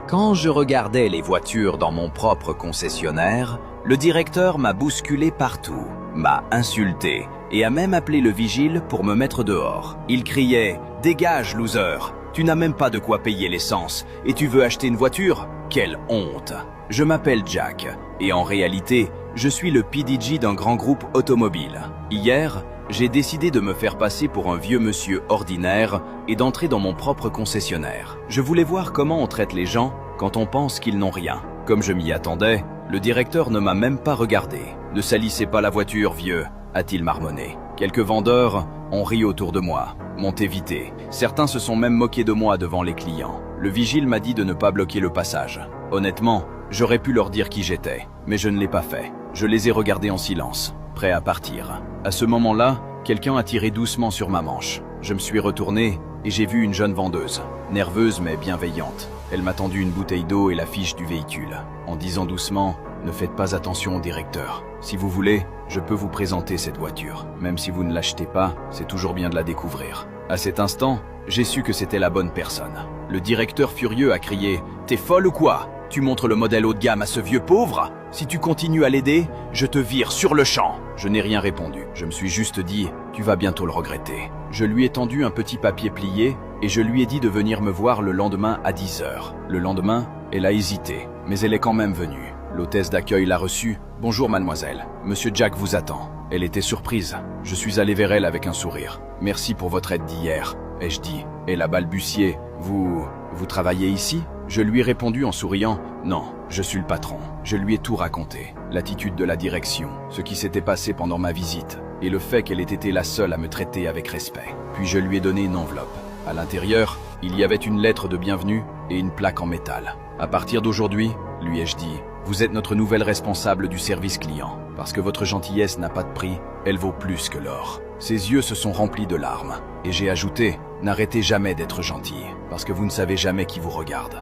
Quand je regardais les voitures dans mon propre concessionnaire, le directeur m'a bousculé partout, m'a insulté et a même appelé le vigile pour me mettre dehors. Il criait « Dégage, loser! Tu n'as même pas de quoi payer l'essence et tu veux acheter une voiture? Quelle honte !» Je m'appelle Jack et en réalité, je suis le PDG d'un grand groupe automobile. Hier, j'ai décidé de me faire passer pour un vieux monsieur ordinaire et d'entrer dans mon propre concessionnaire. Je voulais voir comment on traite les gens quand on pense qu'ils n'ont rien. Comme je m'y attendais, le directeur ne m'a même pas regardé. « Ne salissez pas la voiture, vieux », a-t-il marmonné. Quelques vendeurs ont ri autour de moi, m'ont évité. Certains se sont même moqués de moi devant les clients. Le vigile m'a dit de ne pas bloquer le passage. Honnêtement, j'aurais pu leur dire qui j'étais, mais je ne l'ai pas fait. Je les ai regardés en silence, prêts à partir. À ce moment-là, quelqu'un a tiré doucement sur ma manche. Je me suis retourné et j'ai vu une jeune vendeuse, nerveuse mais bienveillante. Elle m'a tendu une bouteille d'eau et la fiche du véhicule, en disant doucement « Ne faites pas attention au directeur. Si vous voulez, je peux vous présenter cette voiture. Même si vous ne l'achetez pas, c'est toujours bien de la découvrir. » À cet instant, j'ai su que c'était la bonne personne. Le directeur furieux a crié « T'es folle ou quoi ? Tu montres le modèle haut de gamme à ce vieux pauvre ? Si tu continues à l'aider, je te vire sur le champ !» Je n'ai rien répondu. Je me suis juste dit « Tu vas bientôt le regretter. » Je lui ai tendu un petit papier plié et je lui ai dit de venir me voir le lendemain à 10h. Le lendemain, elle a hésité, mais elle est quand même venue. L'hôtesse d'accueil l'a reçue. « Bonjour mademoiselle, monsieur Jack vous attend. » Elle était surprise. Je suis allé vers elle avec un sourire. « Merci pour votre aide d'hier, » ai-je dit. Elle a balbutié. « Vous travaillez ici ?» Je lui ai répondu en souriant « Non, je suis le patron. » Je lui ai tout raconté. L'attitude de la direction, ce qui s'était passé pendant ma visite, et le fait qu'elle ait été la seule à me traiter avec respect. Puis je lui ai donné une enveloppe. À l'intérieur, il y avait une lettre de bienvenue et une plaque en métal. « À partir d'aujourd'hui, lui ai-je dit, vous êtes notre nouvelle responsable du service client. Parce que votre gentillesse n'a pas de prix, elle vaut plus que l'or. » Ses yeux se sont remplis de larmes. Et j'ai ajouté, n'arrêtez jamais d'être gentil, parce que vous ne savez jamais qui vous regarde.